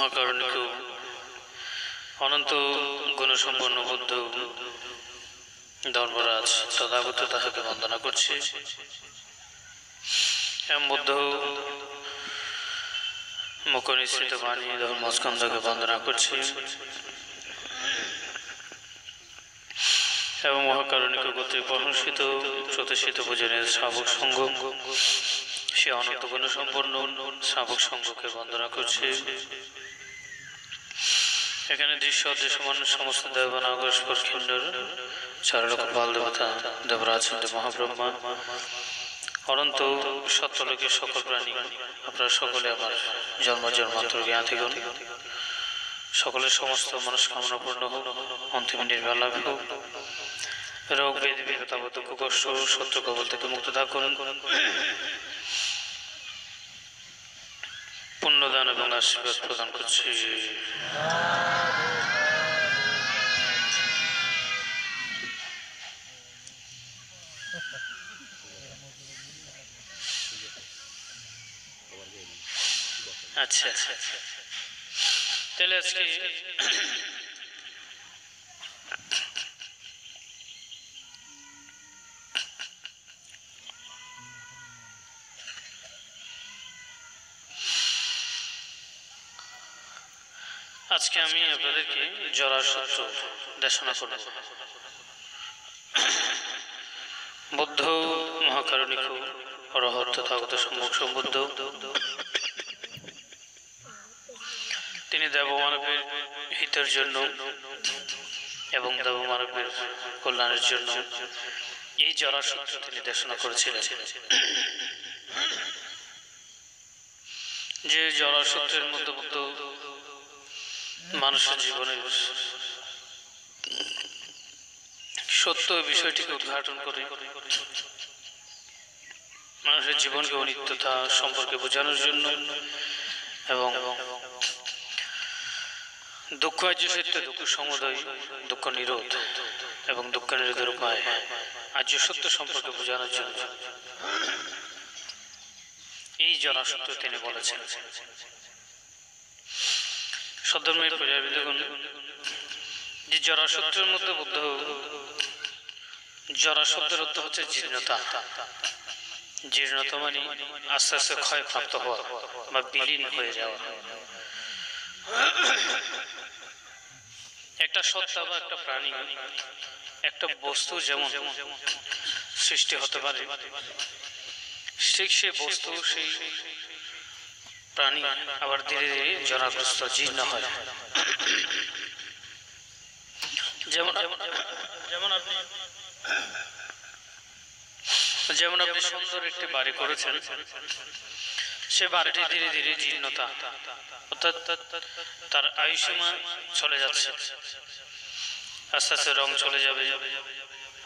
মহাকারণিক অনন্ত গুণসম্পন্ন বুদ্ধ ধর্মরাজ তথাগত তাহাকে বন্দনা করছে। এম বুদ্ধ মুখনিসৃত বাণী ধর্মস্কন্ধকে বন্দনা করছে এবং মহাকারণিক কর্তৃক প্রশংসিত প্রতিষ্ঠিত পূজনের শ্রাবক সঙ্গ সে অনন্ত গুণসম্পন্ন শ্রাবক সঙ্গকে বন্দনা করছে। এখানে দৃশ্য দৃশ্যমান সমস্ত দেবনাগর কিন্নর চারলক্ষ বাল দেবতা দেবরাজ মহাব্রহ্মা অনন্ত সত্যলোকের সকল প্রাণী আপনারা সকলে আমার জন্ম জন্মান্তর জ্ঞাতিগণ সকলের সমস্ত মনস্কামনা পূর্ণ হোক, অন্তিম নির্বাণ লাভ হোক, রোগ ব্যাধি বিপদ দুঃখ কষ্ট শত্রু কবল থেকে মুক্ত থাকুন, পুণ্যদান এবং আশীর্বাদ প্রদান করছি। আচ্ছা তাহলে আজকে আমি আপনাদেরকে জরাসন্ধ দেশনা করব। বুদ্ধ মহাকারণিক অরহত তথাগত সম্মুখ সম্বুদ্ধ তিনি দেবমানবের হিতের জন্য এবং দেবমানবের কল্যাণের জন্য এই জরাসন্ধ তিনি দেশনা করেছিলেন। যে জরাসন্ধের মধ্যে বুদ্ধ মানুষের জীবনের সত্য বিষয়টিকে উদ্ঘাটন করে মানুষের জীবনকে অনিত্যতা সম্পর্কে বোঝানোর জন্য এবং দুঃখ আর্য সত্য দুঃখ সমুদয় দুঃখ নিরোধ এবং দুঃখ নিরোধের উপায় আর্য সত্য সম্পর্কে বোঝানোর জন্য এই জরাসন্ধ তিনি বলেছেন। সদ্ধর্মের প্রজাবিদগণ যে জরাসন্ধের মধ্যে বুদ্ধ জরাসন্ধের অর্থ হচ্ছে জীর্ণতা। জীর্ণতা মানে আস্তে আস্তে ক্ষয়প্রাপ্ত হওয়া বা বিলীন হয়ে যাওয়া। একটা সত্তা বা একটা প্রাণী একটা বস্তু যেমন সৃষ্টি হতে পারে ঠিক সে বস্তু সেই প্রাণী আবার ধীরে ধীরে জরাগ্রস্ত জীর্ণ হয়। যেমন আপনি সুন্দর একটি বাড়ি করেছেন, সে বাড়িটি ধীরে ধীরে জীর্ণতা অর্থাৎ তার আয়ুষ্মা চলে যাচ্ছে, আস্তে আস্তে রং চলে যাবে,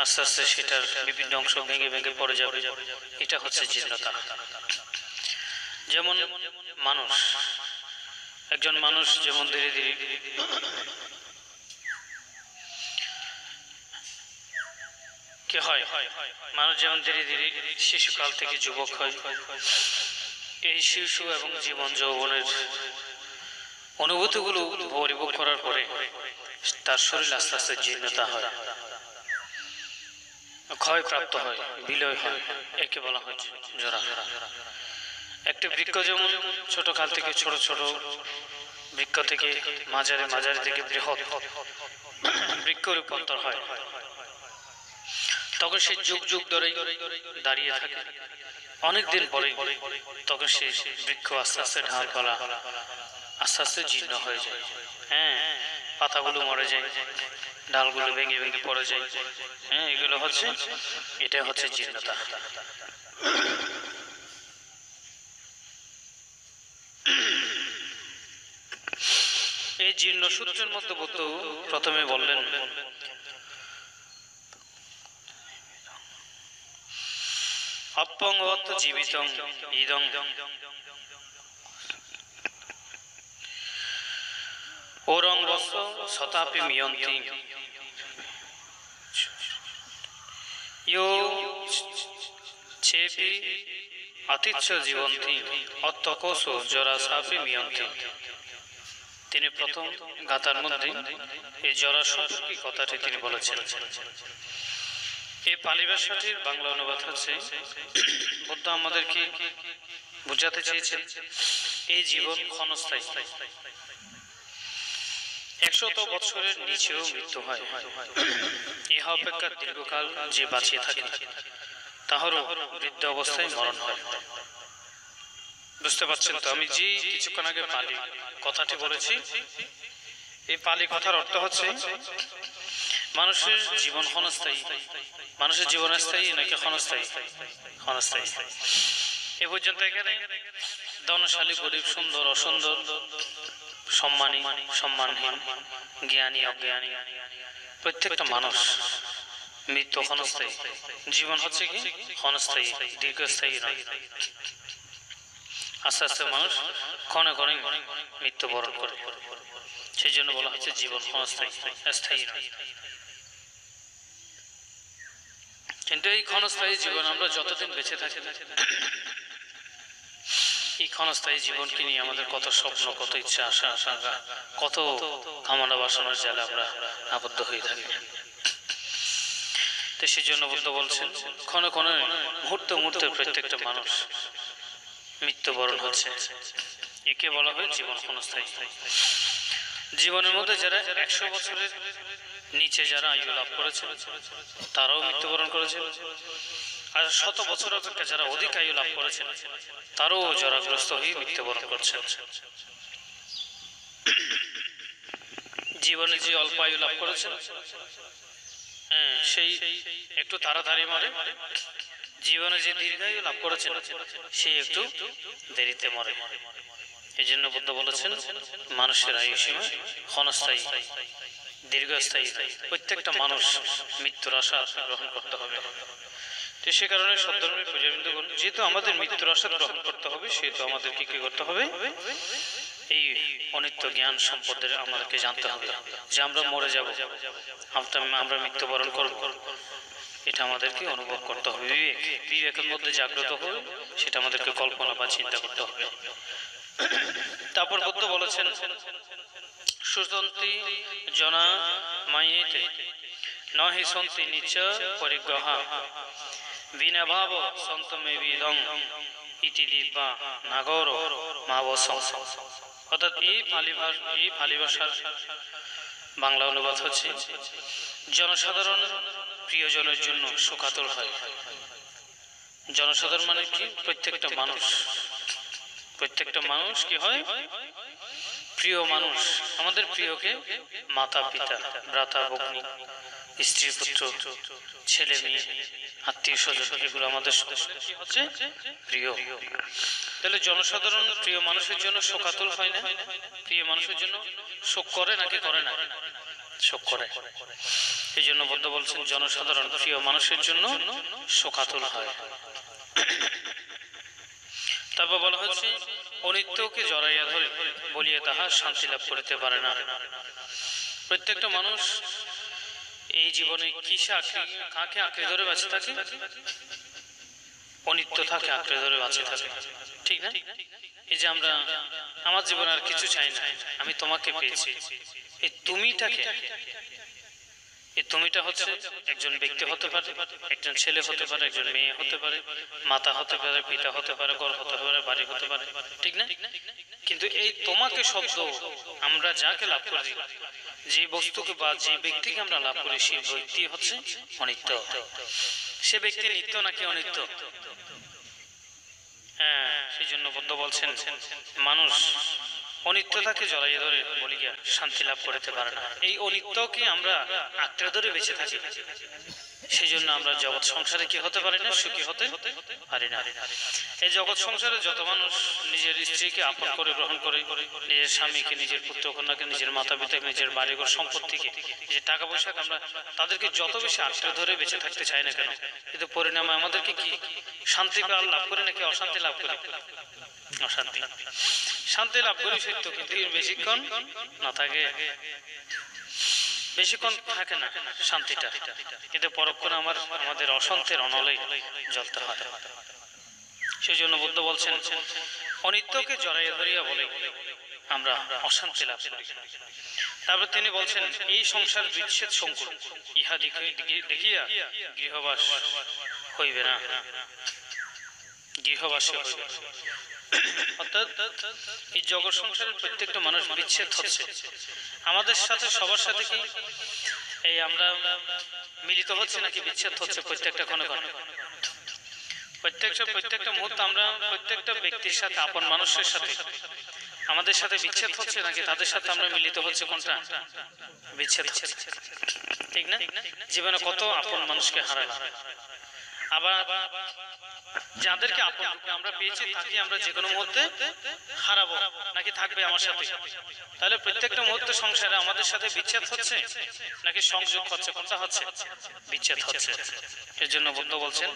আস্তে আস্তে সেটার বিভিন্ন অংশ ভেঙে ভেঙে পড়ে যাবে। এটা হচ্ছে জীর্ণতা। যেমন মানুষ, একজন মানুষ যেমন ধীরে ধীরে কি হয়, মানুষ যেমন ধীরে ধীরে শিশুকাল থেকে যুবক হয়, এই শিশু এবং জীবন যৌবনের অনুভূতিগুলো পরিভোগ করার পরে তার শরীর আস্তে আস্তে জীর্ণতা হয়, ক্ষয়প্রাপ্ত হয়, বিলয় হয়, একে বলা হয় জরা। একটি বৃক্ষ যেমন ছোট কাল থেকে ছোট ছোট বৃক্ষ থেকে মাঝারি, মাঝারি থেকে বৃহৎ বৃক্ষ রূপান্তর হয়, তখন সে যুগ যুগ ধরে দাঁড়িয়ে থাকে। অনেকদিন পরে তখন সে বৃক্ষ আস্তে আস্তে ঢালপালা আস্তে আস্তে জীর্ণ হয়ে যায়। হ্যাঁ, পাতাগুলো মরে যায়, ডালগুলো ভেঙে ভেঙে পড়ে যায়। হ্যাঁ, এগুলো হচ্ছে, এটা হচ্ছে জীর্ণতা। এই জীর্ণ সূত্রের মধ্যে বুদ্ধ প্রথমে বললেন অপঙ্গত জীবিতং ইদং ওরং রস শতাপি মিয়ন্তি ইয়ো চেপি অতিচ্ছ জীবন্তি অত্যকোষ জরাসাপি মিয়ন্তি। তিনি প্রথম গাথার মধ্যে এই জরা সম্পর্কে কথাটি তিনি বলেছেন। এই পালি ভাষাটির বাংলা অনুবাদ হচ্ছে, বুদ্ধ আমাদেরকে বুঝাতে চেয়েছেন এই জীবন ক্ষণস্থায়ী, 100 বছরের নিচেও মৃত্যু হয়, ইহা অপেক্ষা দীর্ঘকাল যে বাঁচিয়ে থাকে তাহারও বৃদ্ধ অবস্থায় মরণ হয়। বুঝতে পারছেন তো? আমি যে কিছুক্ষণ আগে পালি কথাটি বলেছি, এই পালি কথার অর্থ হচ্ছে মানুষের জীবন ক্ষণস্থায়ী। মানুষের জীবন স্থায়ী নাকি ক্ষণস্থায়ী? ক্ষণস্থায়ী। এ পর্যন্ত এখানে ধনশালী, গরিব, সুন্দর, অসুন্দর, সম্মানী, সম্মানহীন, জ্ঞানী, অজ্ঞানী, প্রত্যেকটা মানুষ মৃত্যু ক্ষণস্থায়ী। জীবন হচ্ছে কি ক্ষণস্থায়ী, দীর্ঘস্থায়ী নয়। আস্তে আস্তে মানুষ ক্ষণে ক্ষণে মৃত্যুবরণ করে, সেই জন্য বলা হচ্ছে জীবন ক্ষণস্থায়ী, স্থায়ী নয়। কিন্তু এই ক্ষণস্থায়ী জীবন আমরা যতদিন বেঁচে থাকি, এই ক্ষণস্থায়ী জীবনকে নিয়ে আমাদের কত স্বপ্ন, কত ইচ্ছা, আশা, আকাঙ্ক্ষা, কত কামনা বাসনার জালে আমরা আবদ্ধ হয়ে থাকি। তো সেই জন্য বুদ্ধ বলছেন ক্ষণে ক্ষণে, মুহূর্তে মুহূর্তে প্রত্যেকটা মানুষ মৃত্যুবরণ হচ্ছে। একে বলা হয় জীবন ক্ষণস্থায়ী। জীবনের মধ্যে যারা 100 বছরের নিচে যারা আয়ু লাভ করেছে তারাও মৃত্যুবরণ করেছে, আর 100 বছর অপেক্ষা যারা অধিক আয়ু লাভ করেছেন তারাও জরাগ্রস্ত হয়ে মৃত্যুবরণ করছেন। জীবনে যে অল্প আয়ু লাভ করেছেন সেই একটু তাড়াতাড়ি মরে, জীবনে যে দীর্ঘায়ু লাভ করেছেন সে একটু দেরিতে মরে। এই জন্য বুদ্ধ বলেছেন মানুষের আয়ু সীমা ক্ষণস্থায়ী, দীর্ঘস্থায়ী। প্রত্যেকটা মানুষ মৃত্যুর আশা গ্রহণ করতে হবে। তো সে কারণে সদ্ধর্মের পূজাবিন্দুগণ, যেহেতু আমাদের মৃত্যুর আশা গ্রহণ করতে হবে, সেহেতু আমাদেরকে কি করতে হবে? এই অনিত্য জ্ঞান সম্পদের আমাদেরকে জানতে হবে যে আমরা মরে যাব, আমরা মৃত্যুবরণ করব, এটা আমাদেরকে অনুভব করতে হবে। বিবেকের মধ্যে জাগ্রত হয়ে সেটা আমাদেরকে কল্পনা বা চিন্তা করতে হবে। তারপর বুদ্ধ বলেছেন সুসন্তি জনা মায়েতে নহি সন্তি নিচ পরিগ্রহা বিনাভাব সন্তমেবিদং ইতি দিব্যা নাগর মাবসং। অর্থাৎ এই পালি ভাষার বাংলা অনুবাদ হচ্ছে জনসাধারণ প্রিয়জনের জন্য শোকাতুর হয়। জনসাধারণ মানে কি? প্রত্যেকটা মানুষ। প্রত্যেকটা মানুষ কি হয়? প্রিয় মানুষ। আমাদের প্রিয়কে মাতা পিতা, ভ্রাতা ভগ্নী, স্ত্রী পুত্র, ছেলে মেয়ে, আত্মীয় স্বজন, এগুলো আমাদের হচ্ছে প্রিয়। তাহলে জনসাধারণ প্রিয় মানুষের জন্য শোকাতুল হয় না? প্রিয় মানুষের জন্য শোক করে নাকি করে না? শোক করে। এই জন্য বুদ্ধ বলছেন জনসাধারণ প্রিয় মানুষের জন্য শোকাতুল হয়। তারপর বলা হচ্ছে অনিত্যকে জড়াইয়া ধরে বলিয়া তাহা শান্তি লাভ করিতে পারে না। প্রত্যেকটা মানুষ এই জীবনে কাকে আঁকড়ে ধরে বাঁচে থাকে? অনিত্য থাকে আঁকড়ে ধরে বাঁচে থাকে, ঠিক না? এই যে আমরা আমার জীবনে আর কিছু চাই না, আমি তোমাকে পেয়েছি, এই তুমিটাকে, এই তুমিটা হচ্ছে একজন ব্যক্তি হতে পারে, একজন ছেলে হতে পারে, একজন মেয়ে হতে পারে, মাতা হতে পারে, পিতা হতে পারে, ঘর হতে পারে, বাড়ি হতে পারে, ঠিক না? কিন্তু এই তোমাকে শব্দ আমরা যাকে লাভ করি, যে বস্তুকে বা যে ব্যক্তিকে আমরা লাভ করি, সেই ব্যক্তি হচ্ছে অনিত্য। সে ব্যক্তি নিত্য নাকি অনিত্য? হ্যাঁ, সেই জন্য বুদ্ধ বলছেন মানুষ অনিত্যতাকে জড়াইয়া ধরে বলিয়া শান্তি লাভ করিতে পারে না। এই অনিত্যকে আমরা আঁকড়ে ধরে বেঁচে থাকি, সেই জন্য আমরা জগৎ সংসারে কি হতে পারি না? সুখী হতে পারি না। এই জগৎ সংসারে যত মানুষ নিজের স্ত্রীকে আপন করে গ্রহণ করে, নিজের স্বামীকে, নিজের পুত্র কন্যাকে, নিজের মাতা পিতাকে, নিজের বাড়িঘর সম্পত্তিকে, নিজের টাকা পয়সাকে আমরা তাদেরকে যত বেশি আঁকড়ে ধরে বেঁচে থাকতে চাই না কেন, কিন্তু পরিণামে আমাদেরকে কি শান্তি লাভ করি নাকি অশান্তি লাভ করি? অশান্তি। শান্তি লাভ করি সত্য, কিন্তু বেশিক্ষণ না থাকে, বেশিক্ষণ থাকে না শান্তিটা, কিন্তু পরক্ষণে আমাদের অশান্তির অনলে জ্বলতে হয়। সেই জন্য বুদ্ধ বলছেন অনিত্যকে জড়াইয়া ধরিয়া বলে আমরা অশান্তি লাভ করি। তারপর তিনি বলছেন এই সংসার বিচ্ছেদ সংকুল, ইহা দেখিয়া গৃহবাস হইবে না, গৃহবাসী হইবে। অর্থাৎ এই জগৎ সংসারের প্রত্যেকটা মানুষ বিচ্ছেদ হচ্ছে আমাদের সাথে, সবার সাথে কি এই আমরা মিলিত হচ্ছে নাকি বিচ্ছেদ হচ্ছে? প্রত্যেকটা ক্ষণে ক্ষণে, প্রত্যেকটা মুহূর্তে আমরা প্রত্যেকটা ব্যক্তির সাথে, আপন মানুষের সাথে আমাদের সাথে বিচ্ছেদ হচ্ছে নাকি তাদের সাথে আমরা মিলিত হচ্ছে? কোনটা? বিচ্ছেদ হচ্ছে, ঠিক না? জীবনে কত আপন মানুষকে হারালাম, আবার যাদেরকে আপন আমরা পেয়েছি তাকে আমরা যে কোনো মুহূর্তে হারাবো নাকি থাকবে আমার সাথে? তাহলে প্রত্যেকটা মুহূর্তে সংসারে আমাদের সাথে বিচ্ছেদ হচ্ছে নাকি সংযোগ হচ্ছে? কোনটা হচ্ছে? বিচ্ছেদ হচ্ছে। এর জন্য বুদ্ধ বলছেন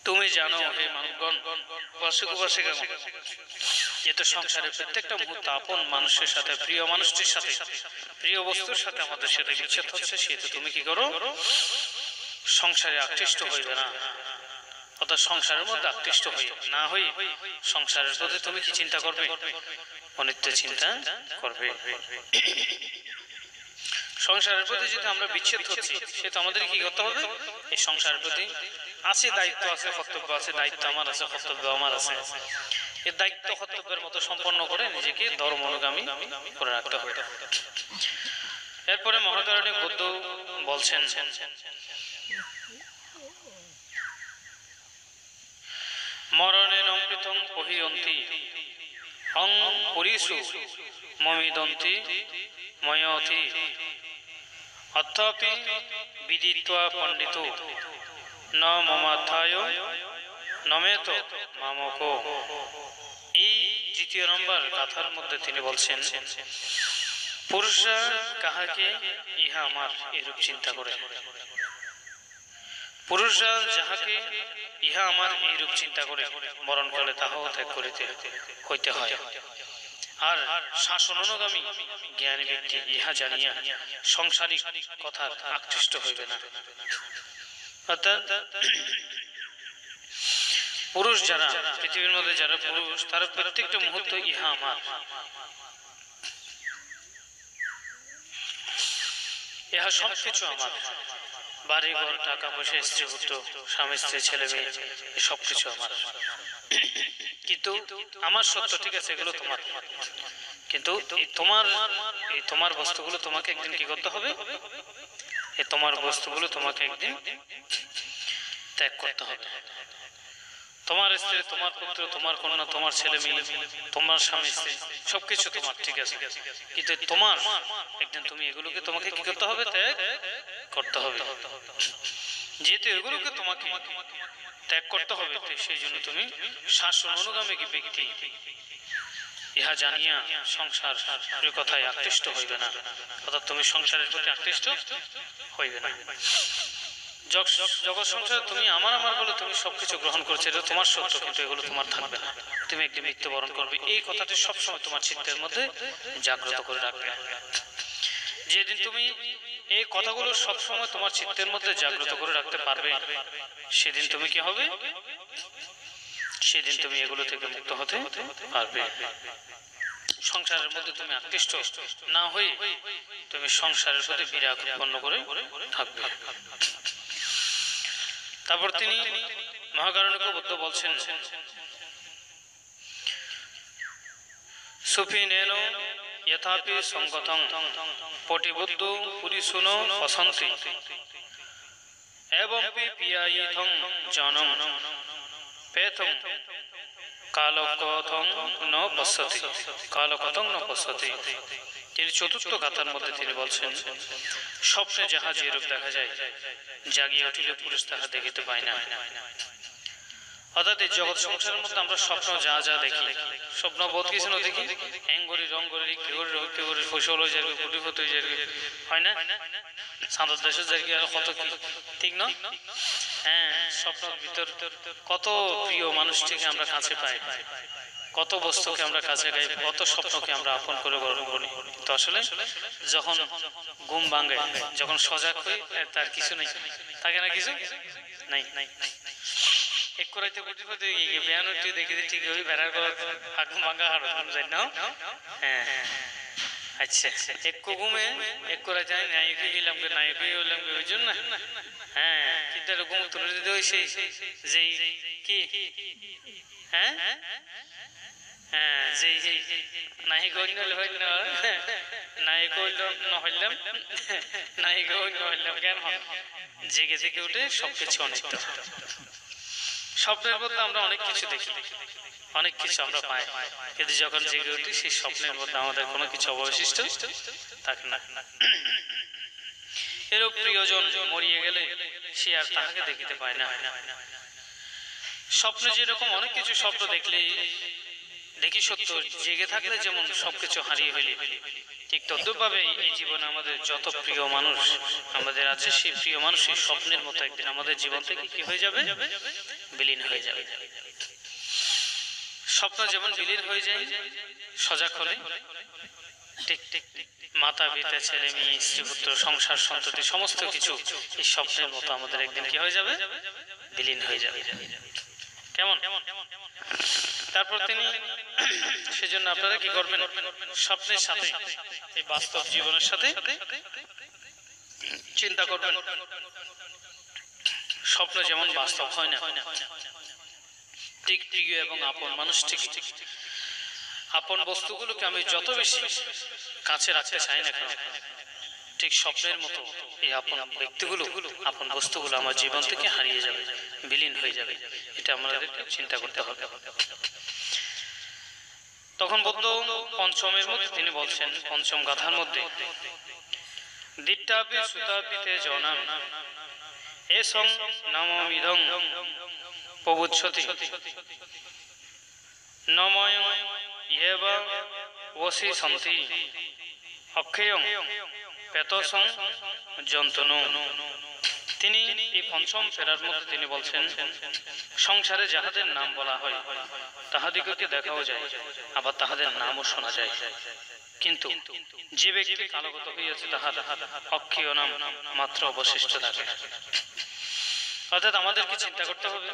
তুমি জানো হে মানবগণ, উপাসক উপাসিকাগণ, যে তো সংসারের প্রত্যেকটা মুহূর্তে আপন মানুষের সাথে, প্রিয় মানুষটির সাথে, প্রিয় বস্তুর সাথে আমাদের সাথে বিচ্ছেদ হচ্ছে। সেহেতু তুমি কি করো? সংসারে আকৃষ্ট হইবে না, অর্থাৎ সংসারের মধ্যে আকৃষ্ট হই না হই সংসারের প্রতি তুমি কি চিন্তা করবে? অনিত্য চিন্তা করবে। সংসারের প্রতি যদি আমরা বিচ্ছেদ হচ্ছি, সেটা আমাদের কি করতে হবে? এই সংসারের প্রতি আছে দায়িত্ব, আছে কর্তব্য, আছে দায়িত্ব আমার আছে, কর্তব্য আমার আছে, এই দায়িত্ব কর্তব্যের মতো সম্পন্ন করে নিজেকে ধর্ম অনুগামী করে রাখতে হবে। এরপরে মহাকারণিক বুদ্ধ বলছেন মরণেন অমৃতং পহিয়ন্তি অং পুরীষু মমিদন্তি ময়তি অথপি বিদিত্বা পণ্ডিত ন মমাধ্যায় নমেত মামক। এই তৃতীয় নম্বর কথার মধ্যে তিনি বলছেন পুরুষরা কাহাকে ইহা আমার এরূপ চিন্তা করে, পুরুষরা যাহাকে ইহা আমার এইরূপ চিন্তা করে মরণ কালে তাহাও ত্যাগ করিতে হইতে হয়। আর শাসন অনুগামী জ্ঞানী ব্যক্তি ইহা জানিয়া সংসারিক কথার আকৃষ্ট হইবে না। অর্থাৎ পুরুষ যারা, পৃথিবীর মধ্যে যারা পুরুষ, তারা প্রত্যেকটা মুহূর্ত ইহা আমার, ইহা সবকিছু আমার, বাড়ি ঘর, টাকা পয়সা, স্ত্রী পুত্র, স্বামী স্ত্রী, ছেলে মেয়ে, সবকিছু আমার। কিন্তু আমার সত্য, ঠিক আছে, এগুলো তোমার, কিন্তু এই তোমার বস্তুগুলো তোমাকে একদিন কি করতে হবে? এই তোমার বস্তুগুলো তোমাকে একদিন ত্যাগ করতে হবে। তোমার স্ত্রী, তোমার পুত্র, তোমার কন্যা, তোমার ছেলে মেয়ে, তোমার স্বামী স্ত্রী, সবকিছু তোমার, ঠিক আছে, কিন্তু তোমার একদিন তুমি এগুলোকে তোমাকে কি করতে হবে? ত্যাগ করতে হবে। যেহেতু এগুলোকে তোমাকে ত্যাগ করতে হবে, সেই জন্য তুমি শাসন অনুগামী ব্যক্তি ইহা জানিয়া সংসার কথায় আকৃষ্ট হইবে না, অর্থাৎ তুমি সংসারের প্রতি আকৃষ্ট হইবে না। জগৎ সংসারে তুমি আমার আমার বলে তুমি সবকিছু গ্রহণ করছো, এটা তোমার সত্য, কিন্তু এগুলো তোমার থাকবে না, তুমি একদিন মৃত্যুবরণ করবে। এই কথাটি সবসময় তোমার চিত্তের মধ্যে জাগ্রত করে রাখবে। যেদিন তুমি এই কথাগুলো সবসময় তোমার চিত্তের মধ্যে জাগ্রত করে রাখতে পারবে, সেদিন তুমি কি হবে? সেদিন তুমি এগুলো থেকে মুক্ত হতে পারবে। সংসারের মধ্যে তুমি আকৃষ্ট না হয়ে তুমি সংসারের প্রতি বিরাগ উৎপন্ন করে থাকবে। তারপর তিনি মহাকারণিক বুদ্ধ বলছেন সুফিনেন यथापि संगतं पटिबुद्धो पुरुषो पसन्ति एवंपि पियायिथं जनम पेथं कालकथं न पश्यति। তিনি চতুর্থ গাথার মধ্যে তিনি বলছেন স্বপ্নে যাহা যেরূপ দেখা যায়, জাগিয়া উঠিলে পুরুষ তাহা দেখিতে পায় না। অর্থাৎ এই জগৎ সংসারের মধ্যে আমরা স্বপ্ন যা যা দেখি, স্বপ্ন বোধ কিছু না দেখি, হ্যাঙ্গরি রঙ্গরি কেউরি ফসল হয়ে যাবে, কুটিপতি হয়ে যাবে, হয় না? সাঁতার দেশের জায়গায় আর কত কি, ঠিক না? হ্যাঁ, স্বপ্নের ভিতর কত প্রিয় মানুষটিকে আমরা কাছে পাই, কত বস্তুকে আমরা কাছে গাই, কত স্বপ্নকে আমরা আপন করে গ্রহণ করি। তো আসলে যখন ঘুম ভাঙে, যখন সজাগ হই, তার কিছু নেই, থাকে না, কিছু নাই। এক করাইতে বুঝি বুঝি বেয়ানো তুই দেখি ঠিক ওই বেড়ার করা আগুন ভাঙা হাড় যাই না। হ্যাঁ আচ্ছা এক ঘুমে এক করা যায় নায়কে গেলাম নায়কে হইলাম ওই জন্য। হ্যাঁ কিন্তু এরকম তুলে দিতে হয়েছে যেই কি হ্যাঁ হ্যাঁ যেই নায়িক হইল হইল নায়িক হইল নহইলাম নায়িক হইল হইলাম কেন জেগে জেগে উঠে সবকিছু অনিত্য। স্বপ্নের মধ্যে আমরা অনেক কিছু দেখি, অনেক কিছু আমরা পাই, কিন্তু যখন জেগে উঠি সেই স্বপ্নের মধ্যে আমাদের কোনো কিছু অবশিষ্ট থাকে না। এরও প্রিয়জন মরিয়ে গেলে সে আর তাহাকে দেখিতে পায় না। স্বপ্নে যেরকম অনেক কিছু স্বপ্ন দেখলে দেখি সত্য, জেগে থাকলে যেমন সবকিছু হারিয়ে ফেলি, ঠিক তদ্রুপভাবে এই জীবনে আমাদের যত প্রিয় মানুষ আমাদের আছে, সেই প্রিয় মানুষ সেই স্বপ্নের মতো একদিন আমাদের জীবন থেকে কি হয়ে যাবে, বিলীন হয়ে যাবে। স্বপ্ন যেমন বিলীন হয়ে যায় সজাগ হলে, ঠিক ঠিক মাতা পিতা ছেলে মেয়ে স্ত্রী পুত্র সংসার সন্ততি সমস্ত কিছু এই স্বপ্নের মতো আমাদের একদিন কি হয়ে যাবে, বিলীন হয়ে যাবে। কেমন? তারপর তিনি সেজন্য আপনারা কি করবেন, স্বপ্নের সাথে এই বাস্তব জীবনের সাথে চিন্তা করবেন। স্বপ্ন যেমন বাস্তব হয় না, ঠিক প্রিয় এবং আপন মানুষ ঠিক আপন বস্তুগুলোকে আমি যত বেশি কাছে রাখতে চাই না কেন, ঠিক স্বপ্নের মতো এই আপন ব্যক্তিগুলো আপন বস্তুগুলো আমার জীবন থেকে হারিয়ে যাবে, বিলীন হয়ে যাবে। এটা আমাদেরকে চিন্তা করতে হবে। তখন বৌদ্ধ পঞ্চমের মধ্যে তিনি বলছেন, পঞ্চম গাথার মধ্যে দিট্টাপি সুতাপিতে জনাম এসং নামমিদং প্রবুচ্ছতি নময় ইয়েবা ওসি সন্তি অক্ষয়ং পেতসং যন্তনু। তিনি এই পঞ্চম ফেরার মধ্যে তিনি বলছেন, সংসারে যাহাদের নাম বলা হয় তাহাদিগকে দেখাও যায়, আবার তাহাদের নামও শোনা যায়, কিন্তু যে ব্যক্তি কালগত হইয়াছে তাহার অক্ষয় নাম মাত্র অবশিষ্ট থাকে। অর্থাৎ আমাদেরকে চিন্তা করতে হবে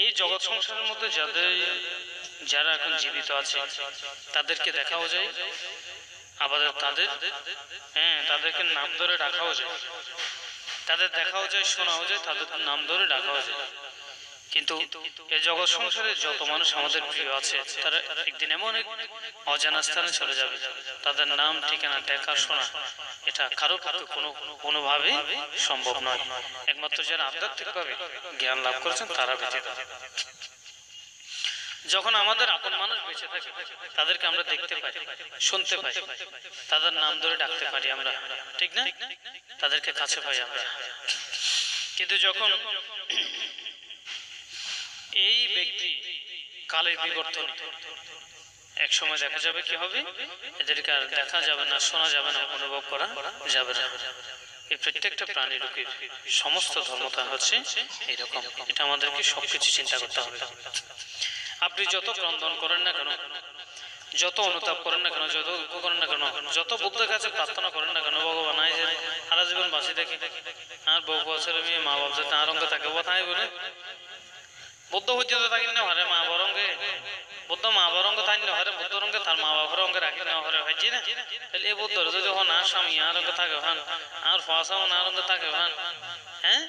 এই জগৎ সংসারের মধ্যে যারা এখন জীবিত আছে তাদেরকে দেখাও যায়, আবার তাদেরকে নাম ধরে রাখাও যায়, তাদের দেখাও যায়, শোনাও যায়, তাদের নাম ধরে রাখাও যায়। কিন্তু এই জগৎ সংসারে যত মানুষ আমাদের প্রিয় আছে তারা একদিন এমন এক অজানা স্থানে চলে যাবে, তাদের নাম ঠিকানা দেখা শোনা এটা কারো পক্ষে কোনোভাবে সম্ভব নয়। একমাত্র যারা আধ্যাত্মিকভাবে জ্ঞান লাভ করেছেন তারা ব্যতীত। যখন আমাদের আপন মানুষ বেঁচে থাকে তাদেরকে আমরা দেখতে পাই, শুনতে পাই, তাদের নাম ধরে ডাকতে পারি আমরা, ঠিক না? তাদেরকে কাছে পাই আমরা। কিন্তু যখন এই ব্যক্তি কালের বিবর্তনে এক সময় দেখা যাবে কি হবে, এদেরকে আর দেখা যাবে না, শোনা যাবে না, অনুভব করা যাবে না। এই প্রত্যেকটা প্রাণীর সমস্ত ধর্মতা হচ্ছে এইরকম। এটা আমাদেরকে সবকিছু চিন্তা করতে হবে। আপনি যত ক্রন্দন করেন না কেন, যত অনুতাপ করেন না কেন, যত দুঃখ করেন না কেন, যত বুদ্ধের কাছে প্রার্থনা করেন না কেন, ভগবান আয় যে সারা জীবন বাঁচি দেখি আর বউ বছরে মেয়ে মা বাপ যাতে আরঙ্গে থাকে কোথায় বলে বুদ্ধ হইতে তো থাকি না হরে মা বরঙ্গে, বুদ্ধ মা বরঙ্গ থাকি না হরে বুদ্ধ রঙ্গে তার মা বাবার রঙ্গে রাখি না হরে ভাইজি না। তাহলে এই বুদ্ধর যদি হন আর স্বামী আর রঙ্গে থাকে হান, আর ফাঁসাও না রঙ্গে থাকে হান, হ্যাঁ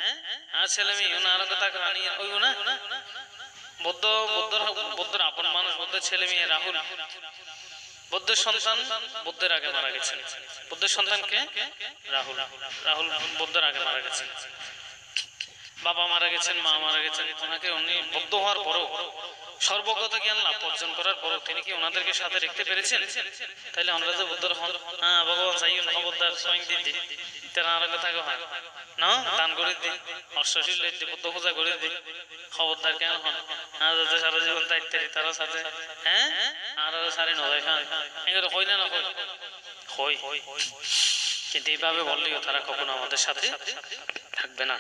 আর ছেলে মেয়ে না রঙ্গে থাকে হানি ওই না। বুদ্ধর আপন মানুষ, বুদ্ধের ছেলে মেয়ে রাহুল, বুদ্ধের সন্তান বুদ্ধের আগে মারা গেছেন। বুদ্ধের সন্তানকে রাহুল, রাহুল বুদ্ধের আগে মারা গেছেন। বাবা মারা গেছেন, মা মারা গেছেন, ওনাকে উনি বুদ্ধ হওয়ার পরও সর্বগত জ্ঞান লাভ অর্জন করার পরও তিনি কি ওনাদেরকে সাথে রেখতে পেরেছেন? তাহলে আমরা যে বুদ্ধর হন, হ্যাঁ ভগবান চাইও না বুদ্ধার স্বয়ং দিদি তারা আরঙ্গে থাকে হয় না, দান করে দিই, অষ্টশীল দিই, বুদ্ধ পূজা করে দিই, খবরদার কেন হন আর সারা জীবন দায়িত্ব তারা সাথে, হ্যাঁ আর সারি নয় খান এগুলো হয় না, না হয়, কিন্তু এইভাবে বললেও তারা কখনো আমাদের সাথে থাকবে না।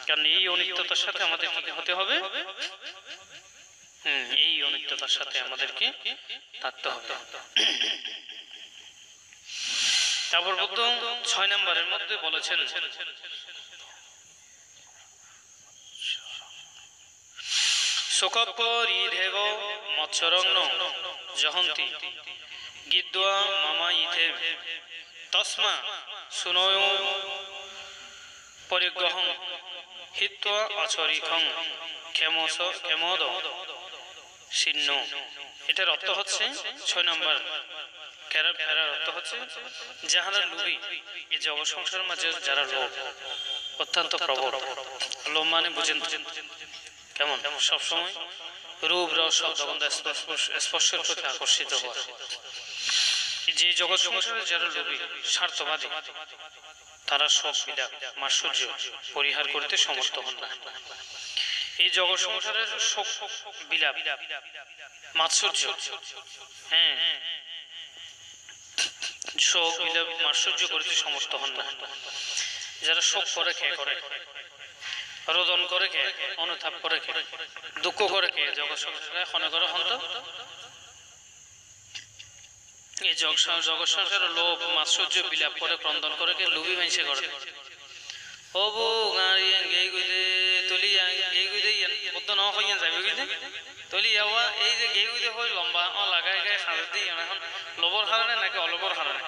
কারণ এই অনিত্যতার সাথে আমাদের কি হতে হবে, এই অনিত্যতার সাথে আমাদেরকে থাকতে হবে। তারপর বুদ্ধ ৬ নম্বরের মধ্যে বলেছেন, সুখপরিধেব মৎসরগ্ন জহন্তি গিদ্বা মামা ইথে তস্মা সুনয় পরিগ্রহং হিত্বা অচরিখং ক্ষেমদ শীর্ণ। এটার অর্থ হচ্ছে 6 নম্বর ফেরার অর্থ হচ্ছে যাহারা লোভী, এই জগৎ সংসারের মাঝে যারা লোভ অত্যন্ত প্রবল। লোভ মানে বুঝেন কেমন? সবসময় রূপ রস শব্দ গন্ধ স্পর্শের প্রতি আকর্ষিত হওয়া। যে জগৎ সংসারে যারা লোভী স্বার্থবাদী তারা সব বিলাপ মাৎসর্য পরিহার করতে সমর্থ হন না। এই জগৎ সংসারের শোক বিলাপ মাৎসর্য, হ্যাঁ, শোক বিলাপ মাৎসর্য করতে সমর্থ হন না। যারা শোক করে খেয়ে করে, রোদন করে খেয়ে, অনুতাপ করে খেয়ে, দুঃখ করে খেয়ে জগৎ সংসারে ক্ষণে করে হন্ত এই জগৎ সংসারের লোভ মাৎসর্য বিলাপ করে ক্রন্দন করে কে লোভী মানুষে করে। ও বউ গাড়িয়ে গে গুইলে তলি গে গুইলে বদ্ধ ন হইয়া যাবে গুইলে তলি যাওয়া। এই যে গে গুইলে হয় লম্বা ও লাগাই গায়ে খাঁজ দিই এখন লোভর হারানে নাকি অলোভর হারানে।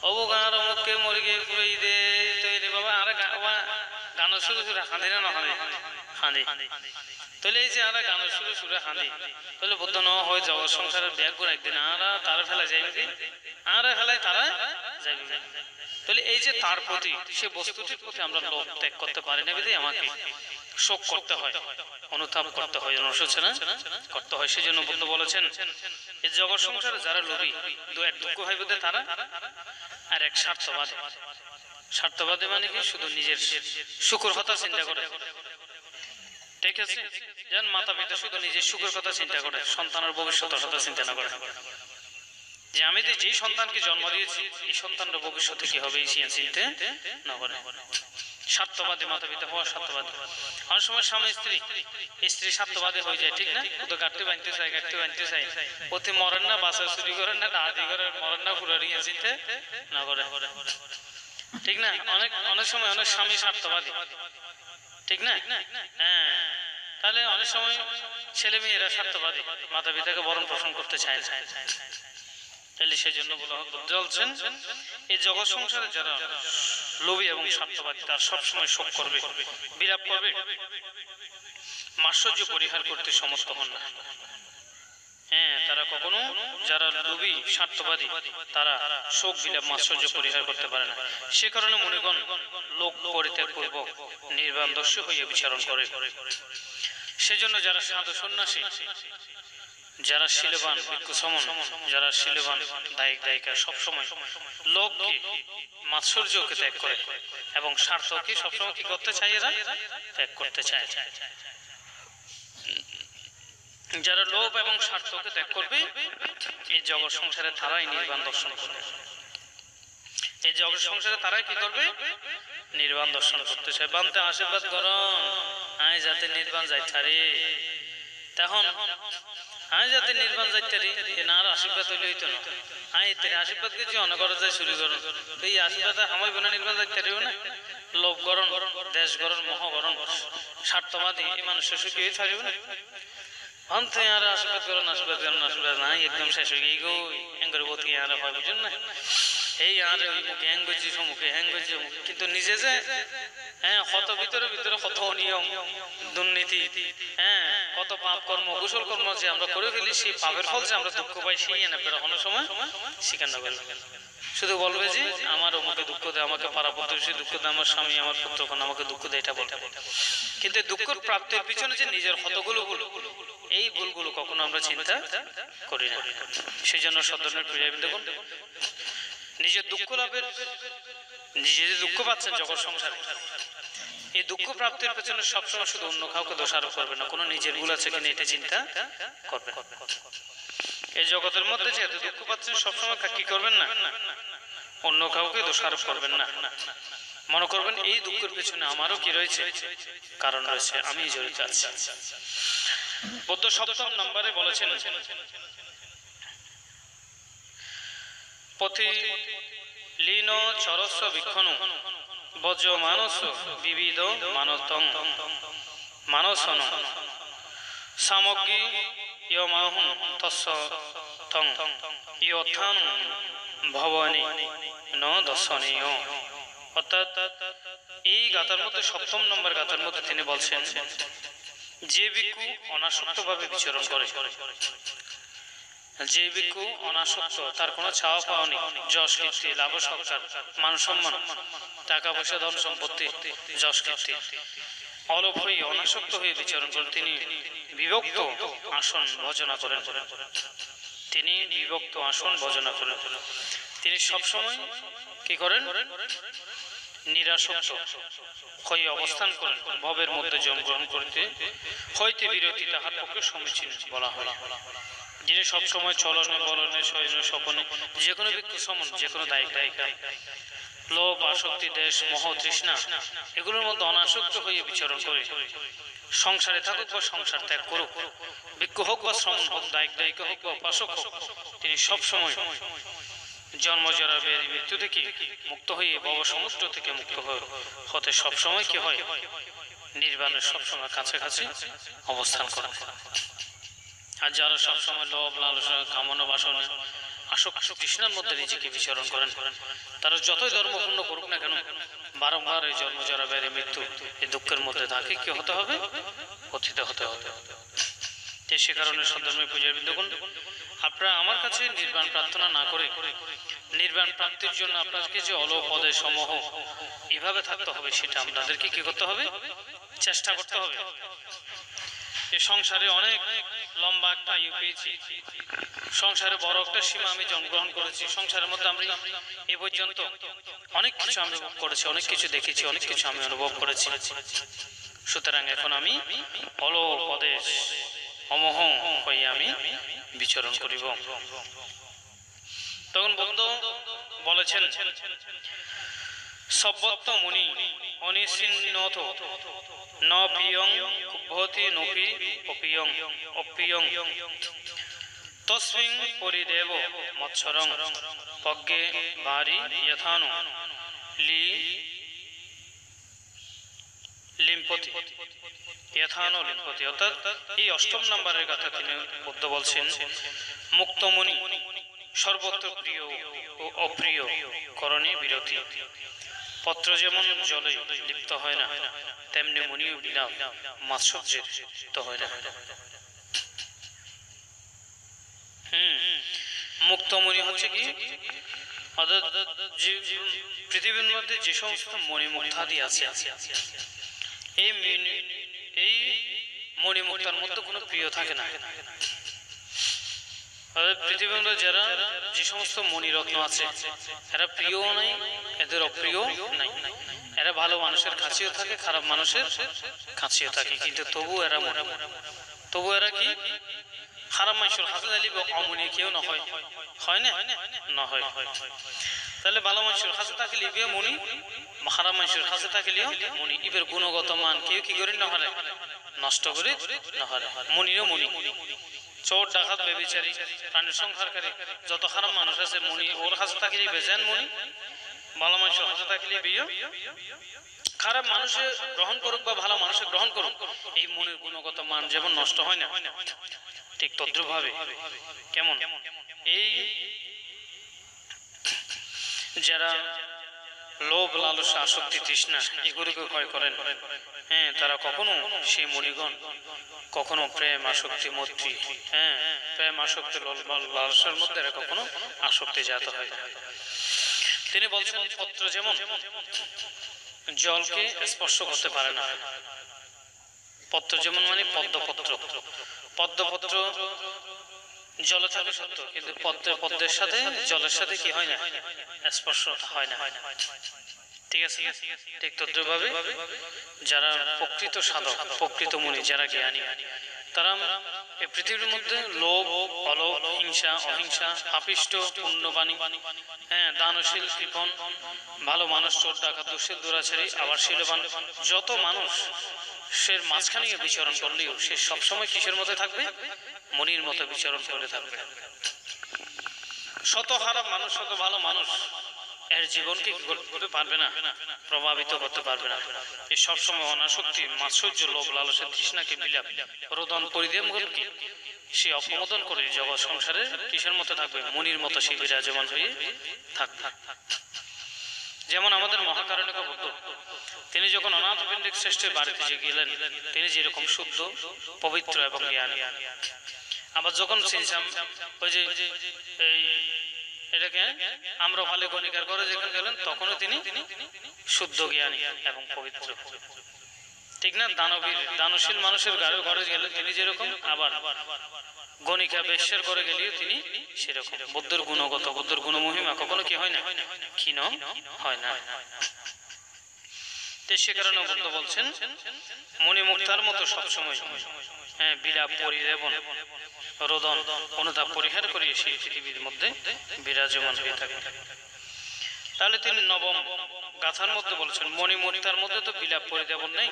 ও বউ গাঁর অমুককে মরি গে পুরো দে তৈরি বাবা আর গানের সুরে সুরে খাঁদি না নখাঁদি খাঁদি তাহলে এই যে আর গানের সুরে সুরে খাঁদি তাহলে বদ্ধ ন হয় জগৎ সংসারের ব্যাগ করে একদিন আর তারা ফেলা যাইবে আর ফেলায় তারা যাইবে। তাহলে এই যে তার প্রতি সে বস্তুটির প্রতি আমরা লোভ ত্যাগ করতে পারি না বিধে আমাকে শোক করতে হয়, অনুতাপ করতে হয়, অনুশোচনা করতে হয়। সেজন্য বুদ্ধ বলেছেন এই জগৎ সংসারে যারা লোভী এক দুঃখ হয় বোধে তারা, আর এক স্বার্থবাদী। স্বার্থবাদী মানে কি শুধু নিজের সুখের কথা চিন্তা করে, ঠিক আছে? যেন মাতা পিতা শুধু নিজের সুখের কথা চিন্তা করে, সন্তানের ভবিষ্যতের কথা চিন্তা না করে, যে আমি যে সন্তানকে জন্ম দিয়েছি এই সন্তানের ভবিষ্যতে কি হবে এই চিন্তা না করে। স্বার্থবাদী মাতা পিতা হওয়া স্বার্থবাদী। অনেক সময় স্বামী স্ত্রী স্বার্থবাদী হয়ে যায়, ঠিক না? তো গাড়তে বাঁধতে চাই অতি মরেন না, বাসা চুরি করেন না, ডাহাতি করেন, মরেন না, পুরো চিন্তা না করে, ঠিক না? অনেক সময় অনেক স্বামী স্বার্থবাদী, ঠিক না? হ্যাঁ, তাহলে অনেক সময় ছেলে মেয়েরা স্বার্থবাদী, মাতা পিতাকে বরণ পোষণ করতে চায় না। তাহলে সেই জন্য বলছেন এই জগৎ সংসারে যারা লোভী এবং স্বার্থবাদী তার সবসময় শোক করবে, বিলাপ করবে, মাৎসর্য পরিহার করতে সমর্থ হন না। হ্যাঁ, তারা কখনো যারা লোভী স্বার্থবাদী তারা শোক বিলাপ মাৎসর্য পরিহার করতে পারে না। সে কারণে মনিগণ লোক পরিত্যাগ পূর্বক নির্বাণদর্শী হইয়া বিচরণ করে। সেজন্য যারা সাধু সন্ন্যাসী, যারা শিলবান ভিক্ষু সমন, যারা শিলবান দায়িক দায়িকা সবসময় লোককে মাৎসর্যকে ত্যাগ করে এবং স্বার্থকে সবসময় কি করতে চায়, এরা ত্যাগ করতে চায়। যারা লোভ এবং স্বার্থকে ত্যাগ করবে এই জগৎ সংসারে তারাই নির্বাণ দর্শন করবে। এই জগৎ সংসারে তারাই কি করবে? নির্বাণ দর্শন করতে চায়। বানতে আশীর্বাদ করুন আয় যাতে নির্বাণ যাই থারে, তখন আমি যাতে নির্বাণ যাইতারি এনার আশীর্বাদ হইলে হইতো না। আমি এর আশীর্বাদ কিছু অনেক করে যাই শুরু করুন, তো এই আশীর্বাদ আমার বোনা নির্বাণ যাইতারিও না। লোভ গরণ, দেশ গরণ, মোহ গরণ, স্বার্থবাদী এই মানুষের সুখী হয়ে থাকবে না। অন্তে আর আশীর্বাদ করুন, আশীর্বাদ করুন, আশীর্বাদ নাই একদম শেষ হয়ে গিয়ে গো এঙ্গের বতি আর হয় বুঝুন না। এই আর ওই মুখে হ্যাং করছি মুখে হ্যাং করছি, কিন্তু নিজে যে হ্যাঁ কত ভিতরে ভিতরে কত অনিয়ম দুর্নীতি, হ্যাঁ কত পাপ কর্ম কুশল কর্ম যে আমরা করে ফেলি, সেই পাপের ফল যে আমরা দুঃখ পাই সেই এনে কোনো সময় স্বীকার না করবে। শুধু বলবে যে আমার অমুকে দুঃখ দেয়, আমাকে পাড়া প্রতিবেশী দুঃখ দেয়, আমার স্বামী আমার পুত্রগণ আমাকে দুঃখ দেয়, এটা বলতে। কিন্তু দুঃখের প্রাপ্তির পিছনে যে নিজের ক্ষতগুলো এই ভুলগুলো কখনো আমরা চিন্তা করি না। সেই জন্য সদনের ক্রীড়াবিদ নিজের দুঃখ লাভের, নিজে যে দুঃখ পাচ্ছেন জগৎ সংসারে, এই দুঃখ প্রাপ্তির পেছনে সবসময় শুধু অন্য কাউকে দোষারোপ করবে না, কোনো নিজের ভুল আছে কিনা এটা চিন্তা করবে। এই জগতের মধ্যে যে এত দুঃখ পাচ্ছেন সবসময় কি করবেন না, অন্য কাউকে দোষারোপ করবেন না। মনে করবেন এই দুঃখের পেছনে আমারও কি রয়েছে, কারণ রয়েছে, আমি জড়িত আছি। বুদ্ধ ৭ম নম্বরে বলেছেন পথি লীন চরস্ব বিক্ষণ বজ্র মানস বিবিধ মানতং মানসন সামগ্রী ইয়মাহুম তস্য তং ইয়থান ভবনে ন দর্শনীয়। অর্থাৎ এই গাথার মধ্যে ৭ম নম্বর গাথার মধ্যে তিনি বলছেন যে ভিক্ষু অনাসক্তভাবে বিচরণ করে, যে ভিক্ষু অনাসক্ত, তার কোনো চাওয়া পাওয়া নেই, যশ কীর্তি লাভ সৎকার মান সম্মান টাকা পয়সা ধন সম্পত্তি যশ কীর্তি অলোপ হয়ে অনাসক্ত হয়ে বিচরণ করেন, তিনি বিভক্ত আসন ভজনা করেন, তিনি বিভক্ত আসন ভজনা করেন, তিনি সবসময় কি করেন নিরাসক্ত হয়ে অবস্থান করেন, ভবের মধ্যে জন্মগ্রহণ করিতে হইতে বিরতি তাহার পক্ষে সমীচীন বলা হয়। যিনি সবসময় চলনে বলনে শয়নে স্বপনে যে কোনো ব্যক্তি সমন যে কোনো দায়িক দায়িকা লোভ আসক্তি দেশ মোহ তৃষ্ণা এগুলোর মধ্যে অনাসক্ত হয়ে বিচরণ করে, সংসারে থাকুক বা সংসার ত্যাগ করুক, ভিক্ষু হোক বা শ্রমণ হোক, দায়িক দায়িকা হোক বা উপাসক হোক, তিনি সবসময় জন্মজরা ব্যাধি মৃত্যু থেকে মুক্ত হয়ে ভব সমুদ্র থেকে মুক্ত হতে সবসময় কি হয় নির্বাণের সবসময় কাছাকাছি অবস্থান করে। আর যারা সবসময় লোভ লালসা কামনা বাসনা আসক্ত তৃষ্ণার মধ্যে নিজেকে বিচরণ করেন, তারা যতই ধর্মপূর্ণ করুক না কেন বারংবার এই জন্মজরা ব্যাধি মৃত্যু এই দুঃখের মধ্যে তাকে কি হতে হবে পতিত হতে হবে। সে কারণে সদ্ধর্মী পূজার বিন্দুগণ আপনারা আমার কাছে নির্বাণ প্রার্থনা না করে নির্বাণ প্রাপ্তির জন্য আপনাদেরকে যে অলপদে সমূহ এভাবে থাকতে হবে সেটা আপনাদেরকে কি করতে হবে চেষ্টা করতে হবে। এই সংসারে অনেক লম্বা একটা আয়ু পেয়েছি, সংসারে বড় একটা সীমা আমি জন্মগ্রহণ করেছি, সংসারের মধ্যে আমি এ পর্যন্ত অনেক কিছু আমি অনুভব করেছি, অনেক কিছু দেখেছি, অনেক কিছু আমি অনুভব করেছি। সুতরাং এখন আমি অলপদে অমোহ হয়ে আমি বিচরণ করিব। তখন বন্ধু বলেছেন সব্বত্ত মুনি অনিসিন্নত ন পিয়ং কুভ্যতি নপি অপিয়ং অপিয়ং তস্মিং পরিদেব মৎসরং পজ্ঞে ভারি যথানু লিম্পতি যথানো লিম্পতি। অর্থাৎ এই ৮ম নম্বরের কথা তিনি বুদ্ধ বলছেন মুক্তমুনি সর্বত্র প্রিয় ও অপ্রিয় করণে বিরতি। পত্র যেমন জলে লিপ্ত হয় না তেমনি মুনিও বিলাপ মাৎসর্যের তো হয় না। মুক্তমুনি হচ্ছে কি অর্থাৎ পৃথিবীর মধ্যে যে সমস্ত মণিমুক্তাদি আছে এই মণিমুক্তার মধ্যে কোনো প্রিয় থাকে না। পৃথিবীর মধ্যে যারা যে সমস্ত মণিরত্ন আছে এরা প্রিয়ও নাই এদের অপ্রিয় নাই, এরা ভালো মানুষের কাছেও থাকে খারাপ মানুষের কাছেও থাকে, কিন্তু তবু এরা মনে তবু এরা কি খারাপ মানুষের কাছে দিলে অমনি কেউ না হয় হয় না না হয়। তাহলে ভালো মানুষের কাছে থাকলে মনি, খারাপ মানুষের কাছে থাকলেও মনি, এবার গুণগত মান কেউ কি করে না হলে নষ্ট করে না হলে মনিরও মনি। চোর ডাকাত বেবিচারী প্রাণীর সংহারকারী যত খারাপ মানুষ আছে মনি ওর কাছে থাকলে বেজান মনি, ভালো মানুষের কাছে থাকলে বিয়ে খারাপ মানুষে গ্রহণ করুক বা ভালো মানুষে গ্রহণ করুক এই মনের গুণগত মান যেমন নষ্ট হয় না ঠিক তদ্রুপ ভাবে কেমন এই যারা লোভ লালসা আসক্তি তৃষ্ণা এগুলোকে ভয় করেন, তারা কখনো সেই মণিগণ কখনো প্রেম আসক্তি মৈত্রী প্রেম আসক্তি লালসার মধ্যে এরা কখনো আসক্তি জাত হয়। তিনি বলছেন পত্র যেমন জলকে স্পর্শ করতে পারে না, পত্র যেমন মানে পদ্মপত্র, পদ্মপত্র জলে থাকে সত্য কিন্তু পদ্মের সাথে জলের সাথে কি হয় না স্পর্শ হয় না, ঠিক আছে। ঠিক তদ্রুপভাবে যারা প্রকৃত সাধক প্রকৃত মুনি যারা জ্ঞানী তারা এই পৃথিবীর মধ্যে লোভ অলোভ হিংসা অহিংসা পাপিষ্ট পুণ্যবাণী দানশীল কৃপণ ভালো মানুষ চোর ডাকাত দুঃশীল দুরাচারী আবার শীলবান যত মানুষ সে মাঝখানে বিচরণ করলেও সে সবসময় কিসের মধ্যে থাকবে মনির মতো বিচরণ করে থাকবে। শত খারাপ মানুষ শত ভালো মানুষ এর জীবনকে কি করতে পারবে না, প্রভাবিত করতে পারবে না। এই সবসময় অনাসক্তি, মাৎসর্য, লোভ, লালসের তৃষ্ণাকে বিলাপ রোদন পরিদেম কি সে অপমোদন করে জগৎ সংসারে কিসের মতো থাকবে, মনির মতো সে বিরাজমান হয়ে থাকবে। যেমন আমাদের মহাকারণিক বুদ্ধ, তিনি যখন অনাথপিণ্ডিক শ্রেষ্ঠের বাড়িতে যে গেলেন, তিনি যেরকম শুদ্ধ, পবিত্র এবং জ্ঞানী। আবার যখন ওই যে এই এটাকে আমরা ভালো গণিকার করে যেখানে গেলেন, তখনও তিনি শুদ্ধ, জ্ঞানী এবং পবিত্র, ঠিক না? দানবীর, দানশীল মানুষের ঘরে গেলেন তিনি যেরকম, আবার গণিকা বেশ্যের করে গেলেও তিনি সেরকম। বুদ্ধের গুণগত, বুদ্ধের গুণমহিমা কখনো কি হয় না, ক্ষীণ হয় না। সে কারণে বুদ্ধ বলছেন মণিমুক্তার মতো সবসময় বিলাপ পরিদেবন রোদন অনুতাপ পরিহার করে সেই পৃথিবীর মধ্যে বিরাজমান হয়ে থাকে। তাহলে তিনি নবম গাথার মধ্যে বলছেন মণিমুক্তার মধ্যে তো বিলাপ পরিদেবন নেই,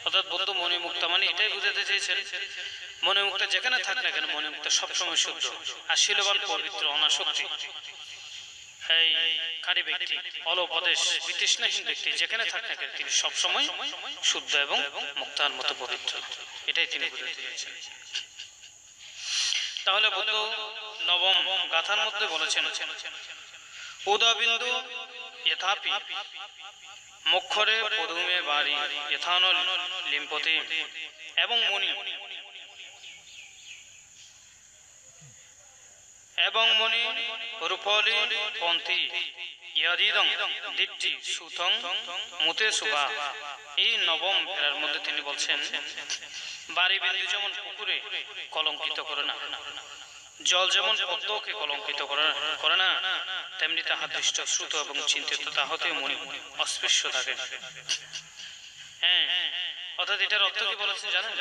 অর্থাৎ বুদ্ধ মণিমুক্তা মানে এটাই বুঝাতে চেয়েছেন মণিমুক্তা যেখানে থাক না কেন, মণিমুক্তা সবসময় শুদ্ধ আর শীলবান, পবিত্র, অনাসক্তি। এই কারি ব্যক্তি, অলৌপদেশ, বিতৃষ্ণাহীন ব্যক্তি যেখানে থাক না কেন, তিনি সবসময় শুদ্ধ এবং মুক্তার মতো পবিত্র, এটাই তিনি বুঝাতে চেয়েছেন। তাহলে বুদ্ধ নবম গাথার মধ্যে বলেছেন উদবিন্দু যথাপি মুখরে পদুমে বাড়ি যথান লিম্পতি এবং মণি এবং মণি রূপলি পন্থী ইয়াদিদং দীপ্তি সুতং মুতে সুভা। এই নবম ফেরার মধ্যে তিনি বলছেন বাড়ি বিন্দু যেমন পুকুরে কলঙ্কিত করে না, জল যেমন পদ্মকে কলঙ্কিত করে না, তেমনি তাহা দৃষ্ট, শ্রুত এবং চিন্তিত তাহাতে মনি অস্পৃশ্য থাকে। হ্যাঁ, অর্থাৎ এটার অর্থ কি বলেছেন জানেন?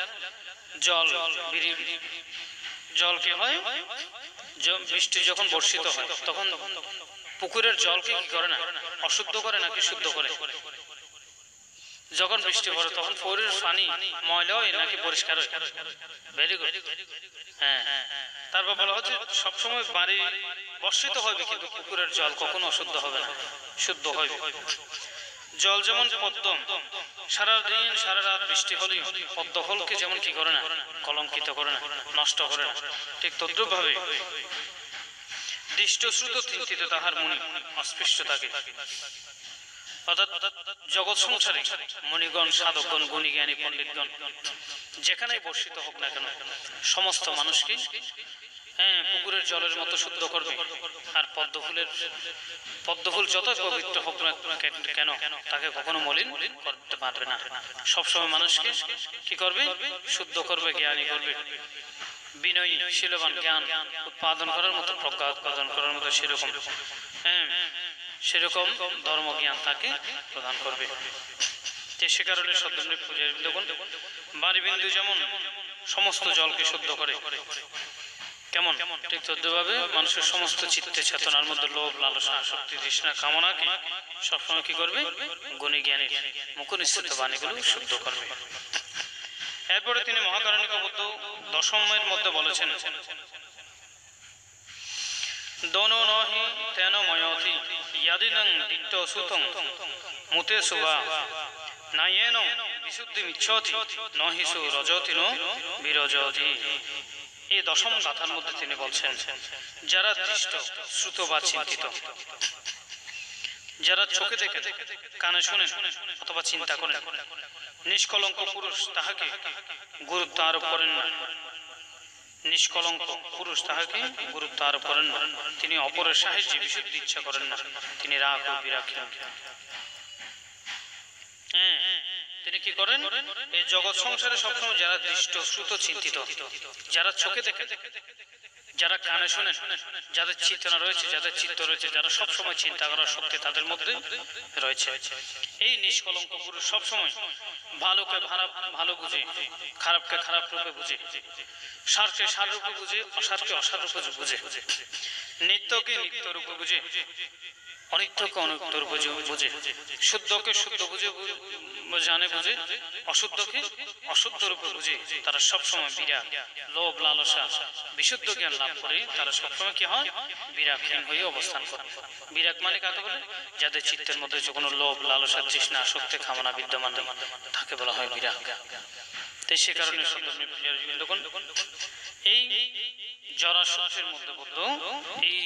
জল কি হয়, বৃষ্টি যখন বর্ষিত হয় তখন পুকুরের জলকে কি করে না, অশুদ্ধ করে নাকি শুদ্ধ করে? যখন বৃষ্টি পড়ে তখন পুকুরের পানি ময়লা হয় নাকি পরিষ্কার হয়? Very good. হ্যাঁ, তারপর বলা হচ্ছে সবসময় বাড়ি বর্ষিত হবে কিন্তু পুকুরের জল কখনো অশুদ্ধ হবে না, শুদ্ধ হবে। জল যেমন পদ্ম, সারা দিন সারা রাত বৃষ্টি হলেও পদ্ম ফলকে যেমন কি করে না, কলঙ্কিত করে না, নষ্ট করে না, ঠিক তদ্রুপ ভাবে দৃষ্ট শ্রুত চিন্তিত তাহার মনি অস্পৃশ্য থাকে। অর্থাৎ জগৎ সংসারে মণিগণ, সাধকগণ, গুণী জ্ঞানী পণ্ডিতগণ যেখানে বর্ষিত হোক না কেন, সমস্ত মানুষকে পুকুরের জলের মতো শুদ্ধ করবে। আর পদ্মফুল যত পবিত্র হোক না কেন, তাকে কখনো মলিন করতে পারবে না। সবসময় মানুষকে কি করবে, শুদ্ধ করবে, জ্ঞানী করবে, বিনয়ী, শীলবান, জ্ঞান উৎপাদন করার মতো, প্রজ্ঞা উৎপাদন করার মতো সেরকম সেরকম ধর্মজ্ঞান তাকে প্রদান করবে। সে কারণে সত্যের পূজার দেখুন বাড়ি বিন্দু যেমন সমস্ত জলকে শুদ্ধ করে, কেমন ঠিক তদ্রুপভাবে মানুষের সমস্ত চিত্তে চেতনার মধ্যে লোভ, লালসা, আসক্তি, তৃষ্ণা, কামনাকে সবসময় কি করবে, গুণী জ্ঞানী মুখনিশ্চিত বাণীগুলো শুদ্ধ করবে। এরপরে তিনি মহাকারণিক বুদ্ধ দশমের মধ্যে বলেছেন দোনো নহি তেন ময়তি ইয়াদিনং দিট্ট সুতং মুতে সুভা নায়েন বিশুদ্ধি মিচ্ছতি নহিসু রজতি নো বিরজতি। এই দশম গাথার মধ্যে তিনি বলছেন যারা দৃষ্ট, শ্রুত বা চিন্তিত, যারা চোখে দেখেন, কানে শুনেন অথবা চিন্তা করেন, নিষ্কলঙ্ক পুরুষ তাহাকে গুরুত্ব আরোপ করেন না, নিষ্কলঙ্ক পুরুষ তাহাকে গুরুত্ব আরোপ করেন না, তিনি অপরের সাহায্যে বিশুদ্ধি ইচ্ছা করেন না, তিনি রাগ ও বিরাগ। তিনি কি করেন, এই জগৎ সংসারে সবসময় যারা দৃষ্ট, শ্রুত, চিন্তিত, যারা চোখে দেখেন, যারা কানে শোনেন, যাদের চেতনা রয়েছে, যাদের চিত্ত রয়েছে, যারা সবসময় চিন্তা করার শক্তি তাদের মধ্যে রয়েছে, এই নিষ্কলঙ্ক পুরুষ সবসময় ভালোকে ভালো বুঝে, খারাপকে খারাপ রূপে বুঝে, সারকে সার রূপে বুঝে, অসারকে অসার রূপে বুঝে, নিত্যকে নিত্য রূপে বুঝে, অনিত্যকে অনিত্যর বুঝে, শুদ্ধকে শুদ্ধ বুঝে জানে বুঝে, অশুদ্ধকে অশুদ্ধ রূপে বুঝে তারা সবসময় বিরাগ, লোভ লালসা বিশুদ্ধ জ্ঞান লাভ করে তারা সবসময় কি হয়? বিরাগহীন হয়ে অবস্থান করে। বিরাগ মানে কাকে বলে? যাদের চিত্তের মধ্যে যে কোনো লোভ লালসা তৃষ্ণা আসক্তি কামনা বিদ্যমান নেই, তাকে বলা হয় বিরাগ। তাই সে কারণে এই জরাসুদ্ধের মধ্যে বলতো এই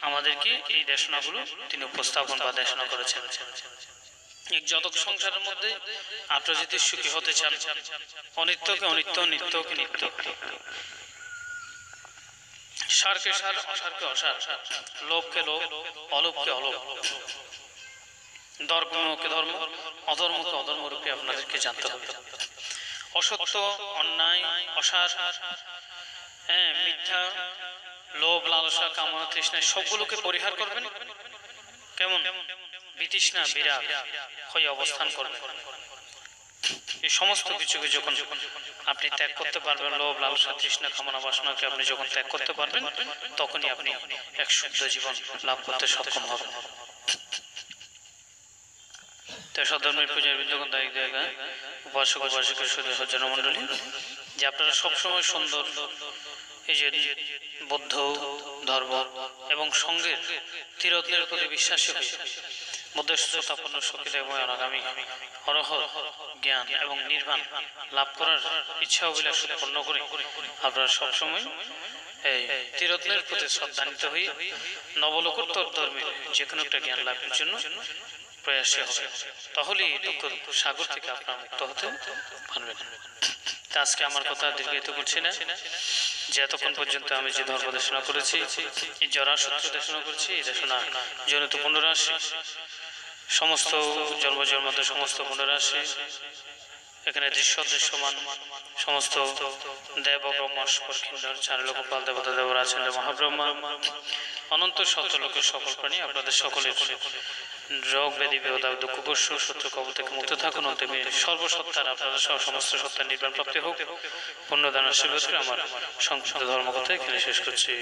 আমাদেরকে এই দেশনাগুলো তিনি উপস্থাপন বা দেশনা করেছেন। যত সংসারের মধ্যে আপনারা যদি সুখী হতে চান, অনিত্যকে অনিত্য, নিত্যকে নিত্য, সারকে সার, অসারকে অসার, লোভকে লোভ, অলোভকে অলোভ, ধর্মকে ধর্ম, অধর্মকে অধর্ম রূপে আপনাদেরকে জানতে হবে। অসত্য, অন্যায়, অসার, মিথ্যা, লোভ লালসা কামনা তৃষ্ণা সবগুলোকে পরিহার করবেন। কেমন? বিতৃষ্ণা বিরাগ হয়ে অবস্থান করবেন। এই সমস্ত কিছুকে যখন আপনি ত্যাগ করতে পারবেন, লোভ লালসা তৃষ্ণা কামনা বাসনাকে আপনি যখন ত্যাগ করতে পারবেন, তখনই আপনি এক শুদ্ধ জীবন লাভ করতে সক্ষম হবেন। তাই সধর্মের পূজার বিন্দুগণ দায়িক জায়গায় উপাসক উপাসকের জনমণ্ডলী যে আপনারা সবসময় সুন্দর এই যে বৌদ্ধ ধর্ম এবং সঙ্গের তীরত্বের প্রতি বিশ্বাসী হয়ে বুদ্ধের শ্রোতাপন্ন শক্তিতে এবং অনাগামী অরহ জ্ঞান এবং নির্বাণ লাভ করার ইচ্ছা অভিলাষ পূর্ণ করে আপনারা সবসময় এই তীরত্নের প্রতি শ্রদ্ধান্বিত হয়ে নবলোকোত্তর ধর্মের যে কোনো একটা জ্ঞান লাভের জন্য প্রয়াসী হবে। তাহলেই দুঃখ সাগর থেকে আপনারা মুক্ত হতে পারবেন। তা আজকে আমার কথা দীর্ঘায়িত করছি না, যে এতক্ষণ পর্যন্ত আমি যে ধর্ম দেশনা করেছি, এই জরাসূত্র দেশনা করেছি, এই দেশনা জনিত পুনরাশি সমস্ত জন্ম জন্মান্তর সমস্ত পুনরাশি এখানে দৃশ্য দৃশ্যমান সমস্ত দেব ব্রহ্মাস্পর কিন্নর চার লোকপাল দেবতা দেবরাজ মহাব্রহ্মা অনন্ত সত্যলোকের সকল প্রাণী আপনাদের সকলের রোগ ব্যাধি বেদা দুঃখ কষ্ট শত্রু কবল থেকে মুক্ত থাকুন। অন্তিমে সর্বসত্তার আপনাদের সহ সমস্ত সত্তার নির্বাণ প্রাপ্তি হোক। পুণ্যদান আশীর্বাদ করে আমার সংক্ষিপ্ত ধর্মকথা এখানে শেষ করছি।